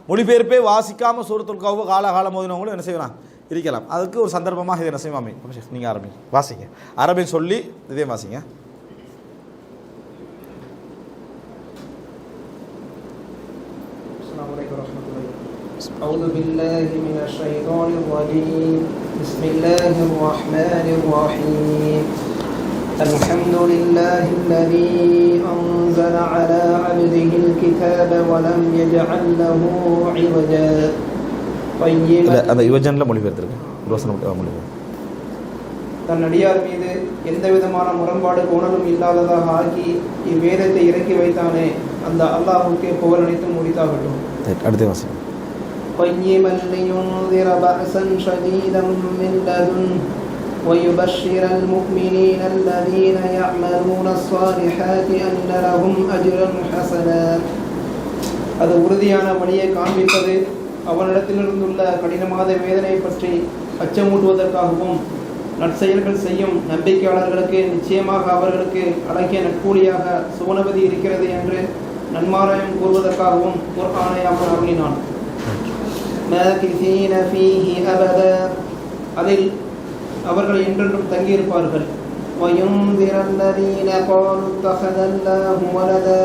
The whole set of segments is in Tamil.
மொழிபெயர்ப்பே வாசிக்காமல் சூரத்துல் கஹ்ஃப் காலகாலம் ஓதினவங்களும் என்ன செய்யலாம் இருக்கலாம். அதுக்கு ஒரு சந்தர்ப்பமாக இதை என்ன செய்வாமே. நீங்கள் ஆரம்பி வாசிங்க, அரபின்னு சொல்லி இதே வாசிங்க. أعوذ بالله من الشيطان الرجيم بسم الله الرحمن الرحيم الحمد لله الذي أنزل على عبده الكتاب ولم يجعل له عوجا அந்த யுவஜன்ல மொழிபெயர்த்திருக்கு. தன் அடியார் மீது எந்த விதமான முரண்பாடு கோணலும் இல்லாததாக ஆக்கி இவ்வேதத்தை இறக்கி வைத்தானே அந்த அல்லாஹ்வுக்கே புகழ் அனைத்தும் முடித்தாகட்டும். அடுத்த வாசகம். قيما لينذر بأسا شديدا من لدنه ويبشر المؤمنين الذين يعملون الصالحات أن لهم أجرا حسنا. அது உறுதியான வழியை காண்பிப்பது, அவனிடத்திலிருந்துள்ள கடினமான வேதனை பற்றி அச்சமூட்டுவதற்காகவும் நற்செயல்கள் செய்யும் நம்பிக்கையாளர்களுக்கு நிச்சயமாக அவர்களுக்கு அடங்கிய நற்கூலியாக சுவனபதி இருக்கிறது என்று நன்மாராயம் கூறுவதற்காகவும் குர்ஆனை அவன் அருளினான். மாகிதீன ஃபீஹி அபதா, அதில் அவர்கள் என்றென்றும் தங்கியிருப்பார்கள். வயுந்திர அல்லதீன காலு தஹதல்லாஹு வலதா,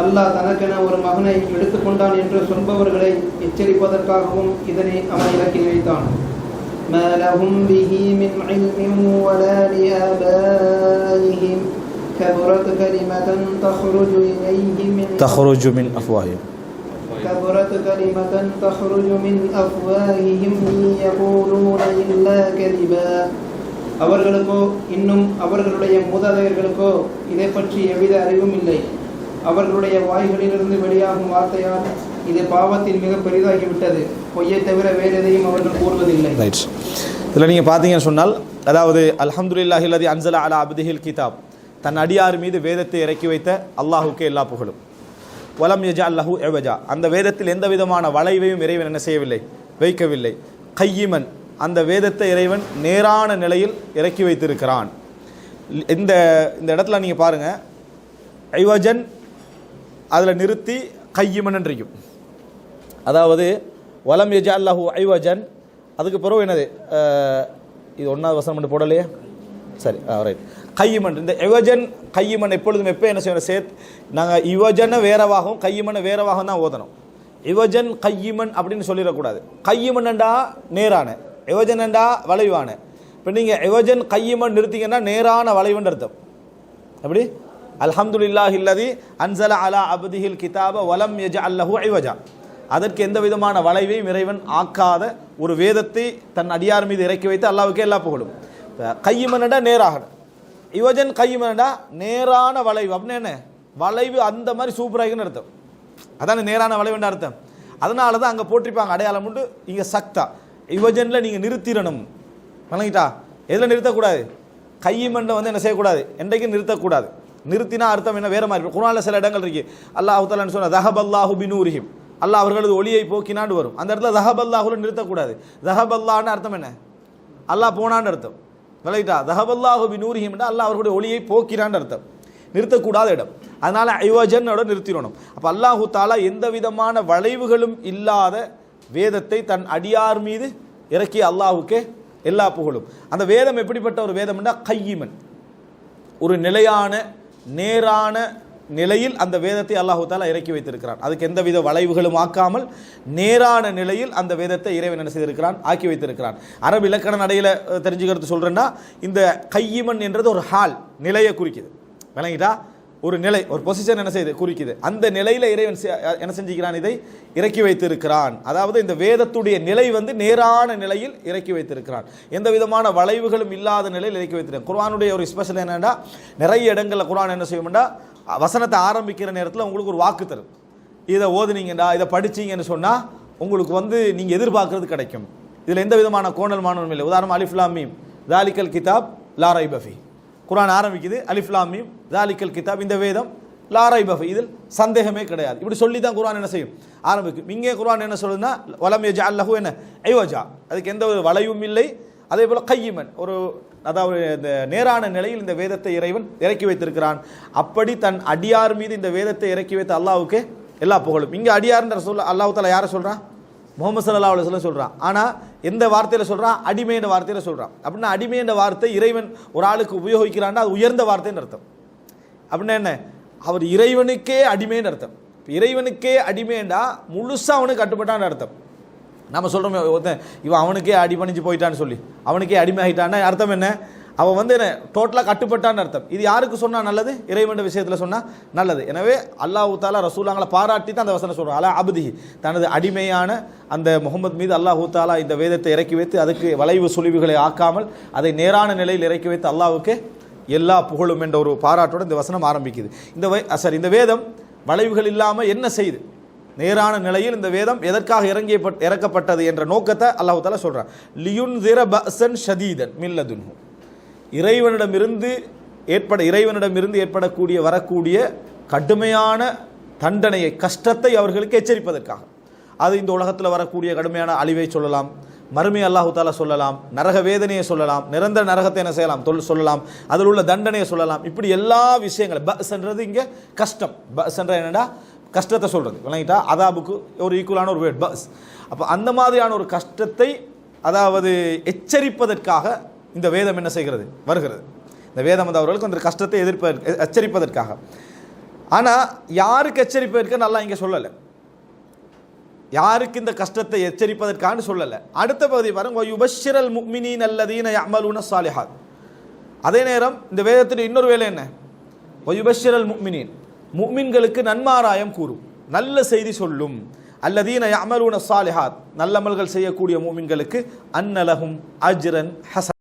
அல்லாஹ் தனக்கென ஒரு மகனை எடுத்துக்கொண்டான் என்று சொல்பவர்களை எச்சரிப்பதற்காகவும் இதனை அவன் இறக்கி வைத்தான். மா லஹும் பிஹி மின் இல்மின் வலா லிஆபாயிஹிம் கபரத் கலிமத்தன் தஹ்ருஜு மின் அஃப்வாஹிஹிம் كبرت كلمة تخرج من أفواههم إن يقولون إلا كذبا. அவர்களுக்கோ இன்னும் அவர்களுடைய மூதாதையர்களுக்கோ இதை பற்றி எவ்வித அறிவும் இல்லை. அவர்களுடைய வாய்களிலிருந்து வெளியாகும் வார்த்தையால் இது பாவத்தில் மிக பெரிதாகிவிட்டது. பொய்யை தவிர வேறு எதையும் அவர்கள் கூறுவதில்லை. இதில் நீங்கள் பார்த்தீங்கன்னு சொன்னால், அதாவது அல்ஹம்துலில்லாஹி அல்லதி அன்ஸல அலா அப்திஹில் கிதாப், தன் அடியார் மீது வேதத்தை இறக்கி வைத்த அல்லாஹுக்கே எல்லா புகழும். வலம் யஜஅல் லஹு இவஜா, அந்த வேதத்தில் எந்த விதமான வளைவையும் இறைவன் என்ன செய்யவில்லை, வைக்கவில்லை. கையிமன், அந்த வேதத்தை இறைவன் நேரான நிலையில் இறக்கி வைத்திருக்கிறான். இந்த இந்த இடத்துல நீங்கள் பாருங்கள், ஐவஜன் அதில் நிறுத்தி கையிமன் இருக்கும். அதாவது வலம் யஜஅல் லஹு ஐவஜன், அதுக்கு பிறகு என்னது, இது ஒன்றாவது வசனம் மட்டும் போடலையே, சரி ரைட். கையிமன், இந்த இவஜன் கையிமன் எப்பொழுதும் எப்போ என்ன செய்யணும், நாங்கள் இவஜனை வேறவாகவும் கையிமனை வேறவாகவும் தான் ஓதணும். இவஜன் கையிமன் அப்படின்னு சொல்லிடக்கூடாது. கையிமன்டா நேரான, இவஜன்டா வளைவான. இப்போ நீங்கள் இவஜன் கையிமன் நிறுத்திங்கன்னா நேரான வளைவுன்னு அர்த்தம். எப்படி, அல்ஹம்துலில்லாஹி அல்லதி அன்ஸல அலா அப்திஹில் கிதாப வலம் யஜஅல் லஹு இவஜா, அதற்கு எந்த விதமான வளைவையும் இறைவன் ஆக்காத ஒரு வேதத்தை தன் அடியார் மீது இறக்கி வைத்து அல்லாஹ்வுக்கே எல்லா புகழும். கையிமன்டா நேராக, இவஜன் கையிமன்டா நேரான வளைவு. அப்படின்னு என்ன, வளைவு அந்த மாதிரி சூப்பராகின்னு அர்த்தம். அதான் நேரான வளைவுன்ற அர்த்தம். அதனால தான் அங்கே போட்டிருப்பாங்க அடையாளம் உண்டு, இங்கே சக்தா இவஜனில் நீங்கள் நிறுத்திடணும். வணங்கிட்டா, எதில் நிறுத்தக்கூடாது, கையிமண்டை வந்து என்ன செய்யக்கூடாது, என்றைக்கும் நிறுத்தக்கூடாது. நிறுத்தினா அர்த்தம் என்ன வேறு மாதிரி. குர்ஆனில் சில இடங்கள் இருக்கு, அல்லாஹ் தஆலா சொன்ன தஹபல்லாஹு பினூரிஹிம், அல்லாஹ் அவர்களது ஒளியை போக்கினான்னு வரும். அந்த இடத்துல தஹபல்லாஹுல நிறுத்தக்கூடாது. தஹபல்லான்னு அர்த்தம் என்ன, அல்லாஹ் போனான்னு அர்த்தம். விளையிட்டா, தஹபல்லாஹு பினூரிஹிம், அல்லாஹ் அவர்களுடைய ஒளியை போக்கினான்னு அர்த்தம். நிறுத்தக்கூடாத இடம், அதனால ஐவஜனோட நிறுத்திடணும். அப்போ அல்லாஹு தாலா எந்த விதமான வளைவுகளும் இல்லாத வேதத்தை தன் அடியார் மீது இறக்கிய அல்லாஹுக்கே எல்லா புகழும். அந்த வேதம் எப்படிப்பட்ட ஒரு வேதம்னா, கையிமன், ஒரு நிலையான நேரான நிலையில் அந்த வேதத்தை அல்லாஹு தாலா இறக்கி வைத்திருக்கிறான். அதுக்கு எந்தவித வளைவுகளும் ஆக்காமல் நேரான நிலையில் அந்த வேதத்தை இறைவன் என்ன செய்திருக்கிறான், ஆக்கி வைத்திருக்கிறான். அரபு இலக்கண நடையில் தெரிஞ்சுக்கிறது சொல்கிறேன்னா, இந்த கையிமன் என்றது ஒரு ஹால், நிலையை குறிக்குது. விளங்கிட்டா, ஒரு நிலை, ஒரு பொசிஷன் என்ன செய்யுது குறிக்குது. அந்த நிலையில் இறைவன் என்ன செஞ்சுக்கிறான், இதை இறக்கி வைத்திருக்கிறான். அதாவது இந்த வேதத்துடைய நிலை வந்து நேரான நிலையில் இறக்கி வைத்திருக்கிறான். எந்த விதமான வளைவுகளும் இல்லாத நிலையில் இறக்கி வைத்திருக்கிறான். குர்ஆனுடைய ஒரு ஸ்பெஷல் என்னென்னா, நிறைய இடங்களில் குர்ஆன் என்ன செய்யும்னா, வசனத்தை ஆரம்பிக்கிற நேரத்தில் உங்களுக்கு ஒரு வாக்கு தரும். இதை ஓதுனீங்கடா, இதை படிச்சிங்கன்னு சொன்னால் உங்களுக்கு வந்து நீங்கள் எதிர்பார்க்கறது கிடைக்கும். இதில் எந்த விதமான கோணல் மாணவனும் இல்லை. உதாரணம் அலிஃப் லாம் மீம் தாலிகல் கிதாப் லா ரைப ஃபீ, குர்ஆன் ஆரம்பிக்குது அலிஃப் லாம் மீம் தாலிகல் கிதாப், இந்த வேதம் லா ரைப ஃபீ, இதில் சந்தேகமே கிடையாது. இப்படி சொல்லி தான் குர்ஆன் என்ன செய்யும், ஆரம்பிக்கும். இங்கே குர்ஆன் என்ன சொல்லுதுன்னா, வலம் யஜஅல் லஹு என்ன ஐவஜா, அதுக்கு எந்த ஒரு வளைவும் இல்லை. அதே போல் கையிமன், ஒரு அதாவது இந்த நேரான நிலையில் இந்த வேதத்தை இறைவன் இறக்கி வைத்திருக்கிறான். அப்படி தன் அடியார் மீது இந்த வேதத்தை இறக்கி வைத்த அல்லாஹ்வுக்கு எல்லா புகழும். இங்கே அடியார்ன்ற சொல்ல அல்லாஹ் தஆலா யாரை சொல்கிறான்? முகமது ஸல்லல்லாஹு அலைஹி வஸல்லம் சொல்கிறான். ஆனால் எந்த வார்த்தையில் சொல்கிறான்? அடிமைன்ற வார்த்தையில் சொல்கிறான். அப்படின்னா அடிமைன்ற வார்த்தை இறைவன் ஒரு ஆளுக்கு உபயோகிக்கிறான்னா அது உயர்ந்த வார்த்தைன்னு அர்த்தம். அப்படின்னா என்ன? அவர் இறைவனுக்கே அடிமைன்னு அர்த்தம். இறைவனுக்கே அடிமைண்டா முழுசாக அவனுக்கு கட்டுப்பட்டான்னு அர்த்தம். நம்ம சொல்கிறோமே ஒருத்தன் இவன் அவனுக்கே அடிபணிஞ்சு போயிட்டான்னு சொல்லி அவனுக்கே அடிமை ஆகிட்டான்னா அர்த்தம் என்ன? அவன் வந்து என்ன டோட்டலாக கட்டுப்பட்டான்னு அர்த்தம். இது யாருக்கு சொன்னால் நல்லது? இறைவன் விஷயத்தில் சொன்னால் நல்லது. எனவே அல்லாஹ் தஆலா ரசூலாங்களை பாராட்டி தான் அந்த வசனம் சொல்கிறான். அலா அப்திஹி, தனது அடிமையான அந்த முகமது மீது அல்லாஹ் தஆலா இந்த வேதத்தை இறக்கி வைத்து அதுக்கு வளைவு சுழிவுகளை ஆக்காமல் அதை நேரான நிலையில் இறக்கி வைத்து அல்லாஹ்வுக்கு எல்லா புகழும் என்ற ஒரு பாராட்டோடு இந்த வசனம் ஆரம்பிக்குது. இந்த வேதம் வளைவுகள் இல்லாமல் என்ன செய்யுது? நேரான நிலையில் இந்த வேதம் எதற்காக இறக்கப்பட்டது என்ற நோக்கத்தை அல்லாஹ் தஆலா சொல்கிறான். லியுன்ஸிர பஅஸன் ஷதீதன் மின் லதுன்ஹு, இறைவனிடமிருந்து ஏற்படக்கூடிய வரக்கூடிய கடுமையான தண்டனையை, கஷ்டத்தை அவர்களுக்கு எச்சரிப்பதற்காக. அது இந்த உலகத்தில் வரக்கூடிய கடுமையான அழிவை சொல்லலாம், மறுமை அல்லாஹ் தஆலா சொல்லலாம், நரக வேதனையை சொல்லலாம், நிரந்தர நரகத்தை என்ன செய்யலாம் சொல்லலாம், அதில் உள்ள தண்டனையை சொல்லலாம். இப்படி எல்லா விஷயங்களும் பஸ்ன்றது இங்கே கஷ்டம். பஸ்ன்ற என்னடா? கஷ்டத்தை சொல்கிறது விளங்கிட்டா? அதாபுக்கு ஒரு ஈக்குவலான ஒரு வேர்ட் பஸ். அப்போ அந்த மாதிரியான ஒரு கஷ்டத்தை அதாவது எச்சரிப்பதற்காக இந்த வேதம் என்ன செய்கிறது? வருகிறது. இந்த வேதம் வந்து அவர்களுக்கு அந்த கஷ்டத்தை எச்சரிப்பதற்காக. ஆனால் யாருக்கு எச்சரிப்பதற்கு நல்லா இங்கே சொல்லலை. யாருக்கு இந்த கஷ்டத்தை எச்சரிப்பதற்கான சொல்லலை. அடுத்த பகுதி பாருங்க, யுபஷ்ஷிரல் முஃமினீன அல்லதீன யஅமலூன ஸாலிஹாத். அதே நேரம் இந்த வேதத்தின் இன்னொரு வேலை என்ன? யுபஷ்ஷிரல் முஃமினீன், முஃமின்களுக்கு நன்மாராயம் கூறும், நல்ல செய்தி சொல்லும். அல்லதீன யஅமலூன ஸாலிஹாத், நல்லமல்கள் செய்யக்கூடிய முஃமின்களுக்கு அன்னலஹும் அஜ்ரன் ஹஸன்.